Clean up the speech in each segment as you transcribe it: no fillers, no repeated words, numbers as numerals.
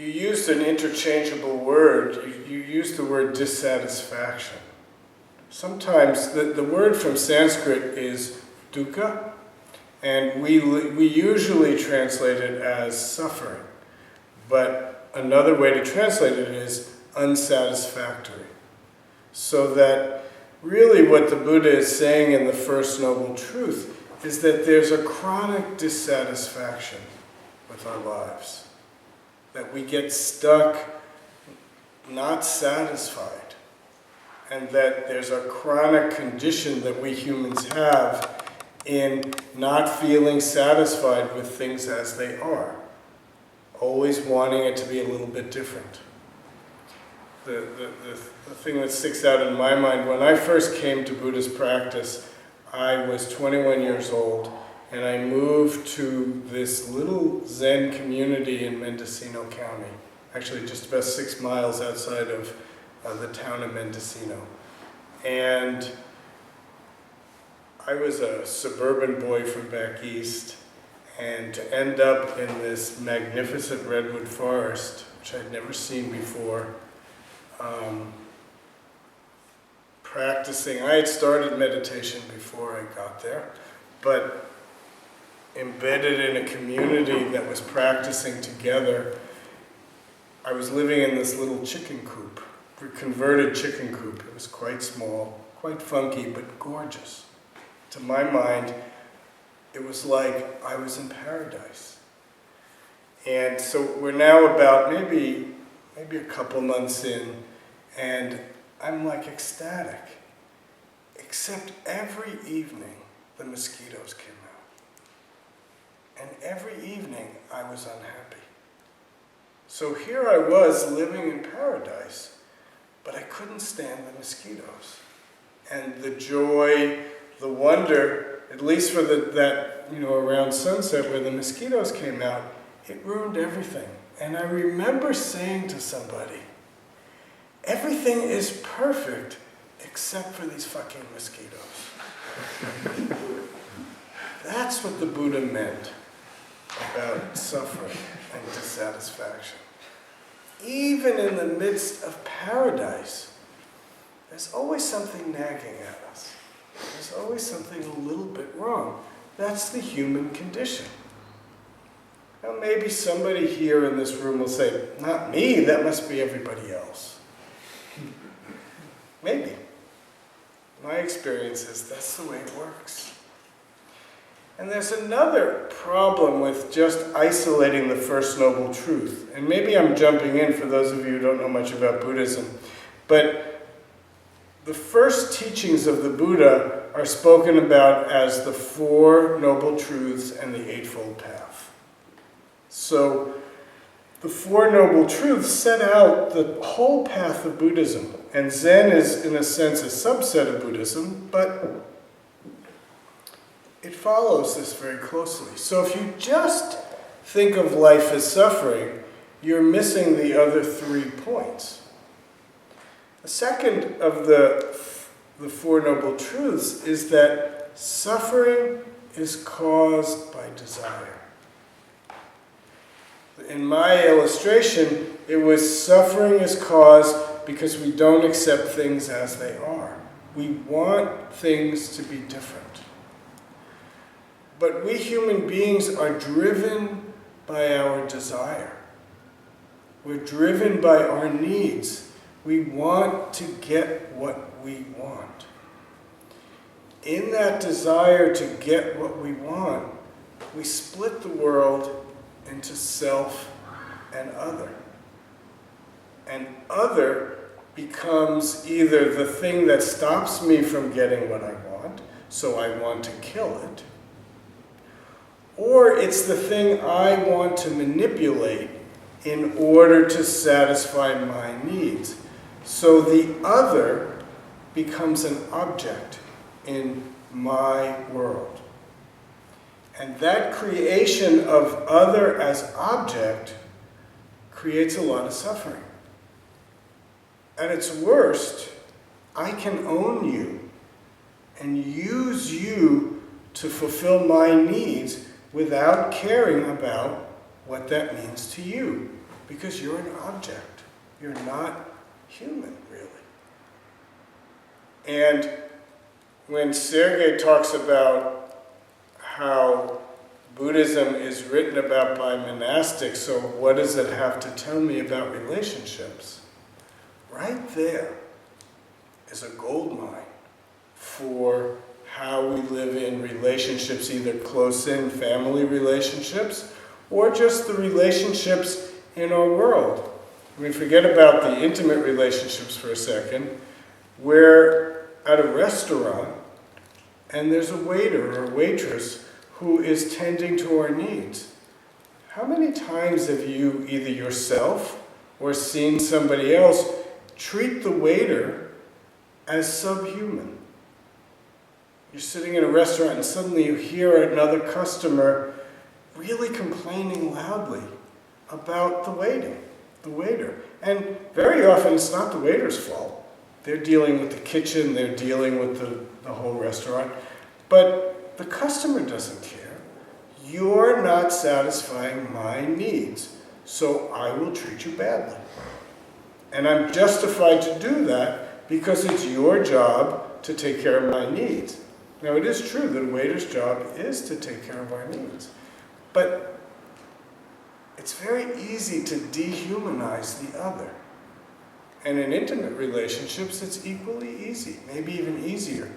you used an interchangeable word. You used the word dissatisfaction. Sometimes the word from Sanskrit is dukkha, and we usually translate it as suffering. But another way to translate it is unsatisfactory. So that really what the Buddha is saying in the First Noble Truth is that there's a chronic dissatisfaction with our lives. That we get stuck, not satisfied. And that there's a chronic condition that we humans have in not feeling satisfied with things as they are. Always wanting it to be a little bit different. The thing that sticks out in my mind, when I first came to Buddhist practice, I was 21 years old, and I moved to this little Zen community in Mendocino County, actually just about 6 miles outside of the town of Mendocino. And I was a suburban boy from back east, and to end up in this magnificent redwood forest, which I'd never seen before, practicing. I had started meditation before I got there, but embedded in a community that was practicing together. I was living in this little chicken coop, converted chicken coop. It was quite small, quite funky, but gorgeous. To my mind, it was like I was in paradise. And so we're now about maybe a couple months in, and I'm like ecstatic. Except every evening, the mosquitoes came out. And every evening, I was unhappy. So here I was living in paradise, but I couldn't stand the mosquitoes. And the joy, the wonder, at least for around sunset where the mosquitoes came out, it ruined everything. And I remember saying to somebody, everything is perfect except for these fucking mosquitoes. That's what the Buddha meant about suffering and dissatisfaction. Even in the midst of paradise, there's always something nagging at us. There's always something a little bit wrong. That's the human condition. Now maybe somebody here in this room will say, not me, that must be everybody else. Maybe. My experience is that's the way it works. And there's another problem with just isolating the First Noble Truth. And maybe I'm jumping in for those of you who don't know much about Buddhism. But the first teachings of the Buddha are spoken about as the Four Noble Truths and the Eightfold Path. So the Four Noble Truths set out the whole path of Buddhism. And Zen is, in a sense, a subset of Buddhism, but it follows this very closely. So if you just think of life as suffering, you're missing the other 3 points. The second of the Four Noble Truths is that suffering is caused by desire. In my illustration, it was suffering is caused because we don't accept things as they are. We want things to be different. But we human beings are driven by our desire. We're driven by our needs. We want to get what we want. In that desire to get what we want, we split the world into self and other. And other becomes either the thing that stops me from getting what I want, so I want to kill it, or it's the thing I want to manipulate in order to satisfy my needs. So the other becomes an object in my world. And that creation of other as object creates a lot of suffering. At its worst, I can own you and use you to fulfill my needs without caring about what that means to you, because you're an object. You're not human, really. And when Sergei talks about how Buddhism is written about by monastics, so what does it have to tell me about relationships? Right there is a gold mine for how we live in relationships, either close-in family relationships or just the relationships in our world. We forget about the intimate relationships for a second. We're at a restaurant and there's a waiter or a waitress who is tending to our needs. How many times have you, either yourself or seen somebody else, treat the waiter as subhuman? You're sitting in a restaurant and suddenly you hear another customer really complaining loudly about the waiter. And very often it's not the waiter's fault. They're dealing with the kitchen, they're dealing with the whole restaurant. But the customer doesn't care. You're not satisfying my needs, so I will treat you badly. And I'm justified to do that because it's your job to take care of my needs. Now, it is true that a waiter's job is to take care of our needs. But it's very easy to dehumanize the other. And in intimate relationships, it's equally easy, maybe even easier.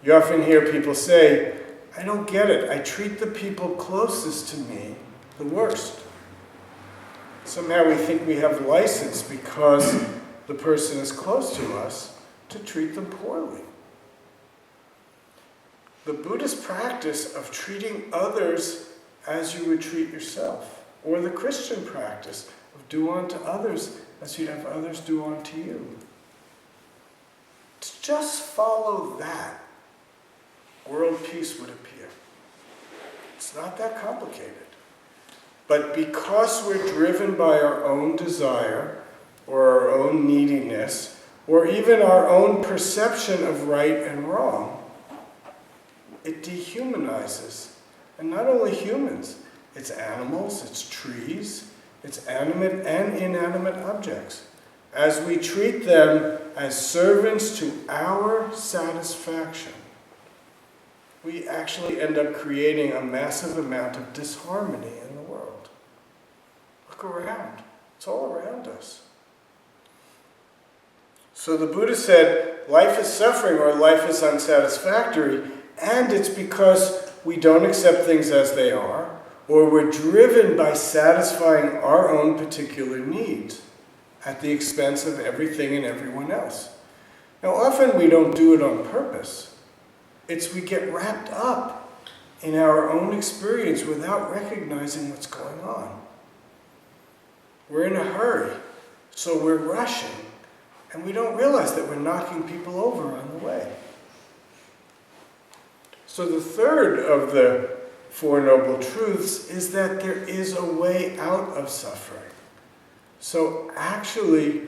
You often hear people say, I don't get it. I treat the people closest to me the worst. Somehow we think we have license because the person is close to us to treat them poorly. The Buddhist practice of treating others as you would treat yourself, or the Christian practice of do unto others as you'd have others do unto you. To just follow that, world peace would appear. It's not that complicated. But because we're driven by our own desire, or our own neediness, or even our own perception of right and wrong, it dehumanizes. And not only humans, it's animals, it's trees, it's animate and inanimate objects. As we treat them as servants to our satisfaction, we actually end up creating a massive amount of disharmony in the world. Look around. It's all around us. So the Buddha said, life is suffering or life is unsatisfactory, and it's because we don't accept things as they are, or we're driven by satisfying our own particular needs at the expense of everything and everyone else. Now, often we don't do it on purpose. It's we get wrapped up in our own experience without recognizing what's going on. We're in a hurry, so we're rushing, and we don't realize that we're knocking people over on the way. So the third of the Four Noble Truths is that there is a way out of suffering. So actually,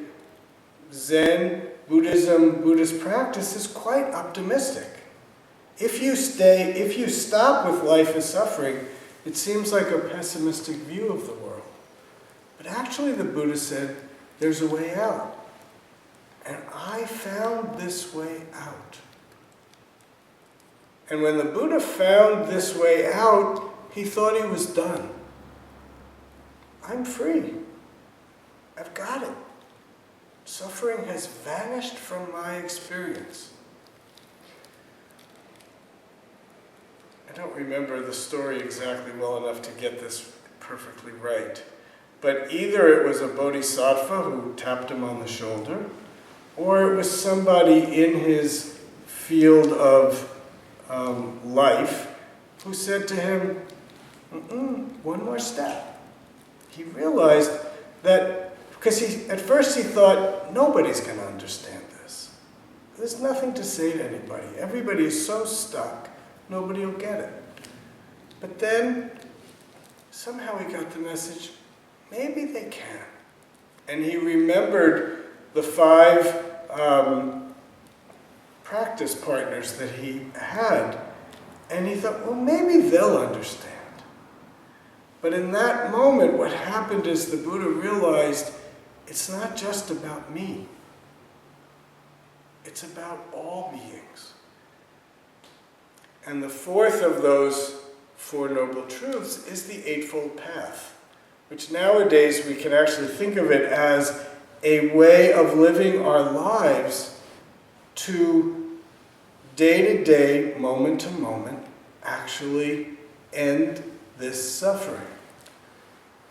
Zen, Buddhism, Buddhist practice is quite optimistic. If you stop with life as suffering, it seems like a pessimistic view of the world. But actually the Buddha said, there's a way out. And I found this way out. And when the Buddha found this way out, he thought he was done. I'm free. I've got it. Suffering has vanished from my experience. I don't remember the story exactly well enough to get this perfectly right. But either it was a bodhisattva who tapped him on the shoulder, or it was somebody in his field of life who said to him, one more step. He realized that, because at first he thought, nobody's going to understand this. There's nothing to say to anybody. Everybody is so stuck, nobody will get it. But then, somehow he got the message, maybe they can. And he remembered the 5 practice partners that he had, and he thought, well, maybe they'll understand. But in that moment, what happened is the Buddha realized it's not just about me. It's about all beings. And the fourth of those Four Noble Truths is the Eightfold Path, which nowadays we can actually think of it as a way of living our lives to day-to-day, moment-to-moment, actually end this suffering.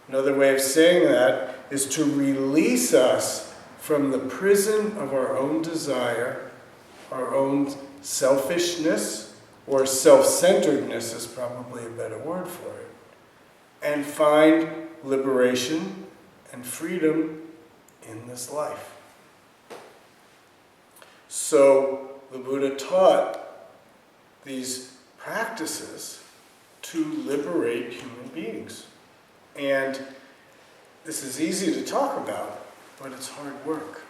Another way of saying that is to release us from the prison of our own desire, our own selfishness, or self-centeredness is probably a better word for it, and find liberation and freedom in this life. So the Buddha taught these practices to liberate human beings. And this is easy to talk about, but it's hard work.